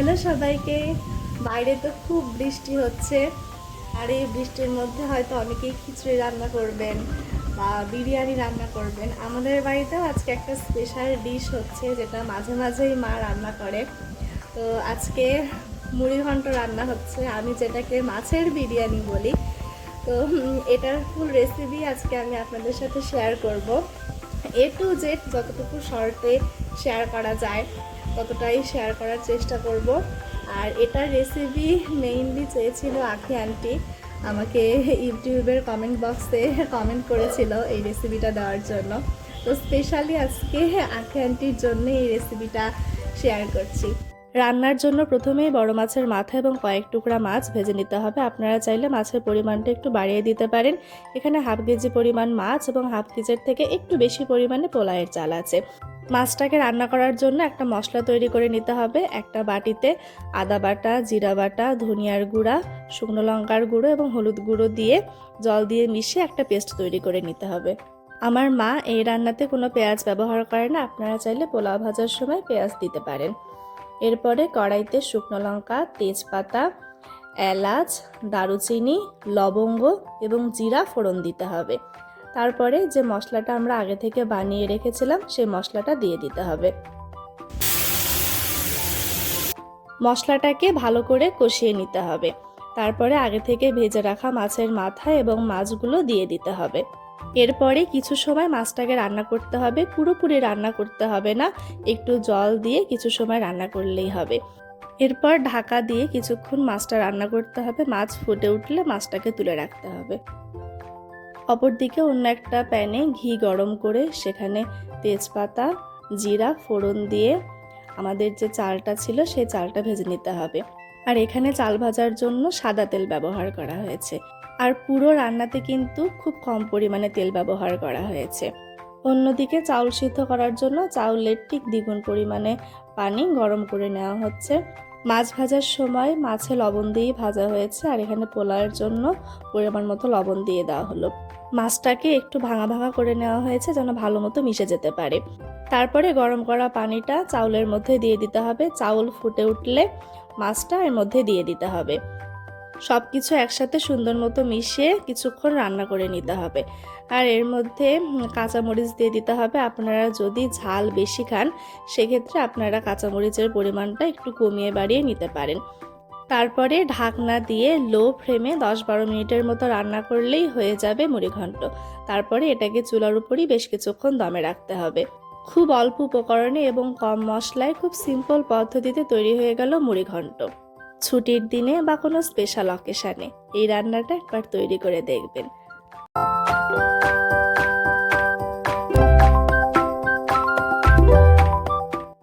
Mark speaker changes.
Speaker 1: Hello সবাইকে। বাইরে তো খুব বৃষ্টি হচ্ছে, আর এই বৃষ্টির মধ্যে হয়তো অনেকেই খিচুড়ি রান্না করবেন বা বিরিয়ানি রান্না করবেন। আমাদের বাড়িতেও আজকে একটা স্পেশাল ডিশ হচ্ছে, যেটা মাঝে মাঝেই মা রান্না করে। তো আজকে মুড়িঘণ্ট রান্না হচ্ছে, আমি যেটাকে মাছের বিরিয়ানি বলি। তো এটার ফুল রেসিপি আজকে আমি আপনাদের সাথে শেয়ার করব। এ টু জেড যতটুকু শর্টে শেয়ার করা যায় ততটাই শেয়ার করার চেষ্টা করব। আর এটার রেসিপি মেইনলি চেয়েছিল আখি আন্টি, আমাকে ইউটিউবের কমেন্ট বক্সে কমেন্ট করেছিল এই রেসিপিটা দেওয়ার জন্য। তো স্পেশালি আজকে আখি আন্টির জন্য এই রেসিপিটা শেয়ার করছি। রান্নার জন্য প্রথমেই বড় মাছের মাথা এবং কয়েক টুকরা মাছ ভেজে নিতে হবে। আপনারা চাইলে মাছের পরিমাণটা একটু বাড়িয়ে দিতে পারেন। এখানে হাফ কেজি পরিমাণ মাছ এবং হাফ কেজির থেকে একটু বেশি পরিমাণে পোলাওয়ের চাল আছে। মাছটাকে রান্না করার জন্য একটা মশলা তৈরি করে নিতে হবে। একটা বাটিতে আদা বাটা, জিরা বাটা, ধনিয়ার গুঁড়া, শুকনো লঙ্কার গুঁড়ো এবং হলুদ গুঁড়ো দিয়ে জল দিয়ে মিশিয়ে একটা পেস্ট তৈরি করে নিতে হবে। আমার মা এই রান্নাতে কোনো পেঁয়াজ ব্যবহার করে না, আপনারা চাইলে পোলাও ভাজার সময় পেঁয়াজ দিতে পারেন। এরপরে কড়াইতে শুকনো লঙ্কা, তেজপাতা, এলাচ, দারুচিনি, লবঙ্গ এবং জিরা ফোড়ন দিতে হবে। তারপরে যে মশলাটা আমরা আগে থেকে বানিয়ে রেখেছিলাম সেই মশলাটা দিয়ে দিতে হবে। মশলাটাকে ভালো করে কষিয়ে নিতে হবে। তারপরে আগে থেকে ভেজে রাখা মাছের মাথা এবং মাছগুলো দিয়ে দিতে হবে। এরপরে কিছু সময় মাছটাকে রান্না করতে হবে, পুরোপুরি রান্না করতে হবে না, একটু জল দিয়ে কিছু সময় রান্না করলেই হবে। এরপর ঢাকা দিয়ে কিছুক্ষণ মাছটা রান্না করতে হবে। মাছ ফুটে উঠলে মাছটাকে তুলে রাখতে হবে। অপরদিকে অন্য একটা প্যানে ঘি গরম করে সেখানে তেজপাতা, জিরা ফোড়ন দিয়ে আমাদের যে চালটা ছিল সেই চালটা ভেজে নিতে হবে। আর এখানে চাল ভাজার জন্য সাদা তেল ব্যবহার করা হয়েছে। আর পুরো রান্নাতে কিন্তু খুব কম পরিমাণে তেল ব্যবহার করা হয়েছে। অন্যদিকে চাউল সিদ্ধ করার জন্য চাউলের ঠিক দ্বিগুণ পরিমাণে পানি গরম করে নেওয়া হচ্ছে। মাছ ভাজার সময় মাছে লবণ দিয়ে ভাজা হয়েছে, আর এখানে পোলাওয়ের জন্য পরিমাণ মতো লবণ দিয়ে দেওয়া হলো। মাছটাকে একটু ভাঙা ভাঙা করে নেওয়া হয়েছে যেন ভালো মতো মিশে যেতে পারে। তারপরে গরম করা পানিটা চাউলের মধ্যে দিয়ে দিতে হবে। চাউল ফুটে উঠলে মাছটা এর মধ্যে দিয়ে দিতে হবে। সব কিছু একসাথে সুন্দর মতো মিশিয়ে কিছুক্ষণ রান্না করে নিতে হবে। আর এর মধ্যে কাঁচামরিচ দিয়ে দিতে হবে। আপনারা যদি ঝাল বেশি খান সেক্ষেত্রে আপনারা কাঁচামরিচের পরিমাণটা একটু কমিয়ে বাড়িয়ে নিতে পারেন। তারপরে ঢাকনা দিয়ে লো ফ্লেমে 10-12 মিনিটের মতো রান্না করলেই হয়ে যাবে মুড়িঘণ্ট। তারপরে এটাকে চুলার উপরই বেশ কিছুক্ষণ দমে রাখতে হবে। খুব অল্প উপকরণে এবং কম মশলায় খুব সিম্পল পদ্ধতিতে তৈরি হয়ে গেল মুড়িঘণ্ট। ছুটির দিনে বা কোনো স্পেশাল অকেশানে এই রান্নাটা একবার তৈরি করে দেখবেন।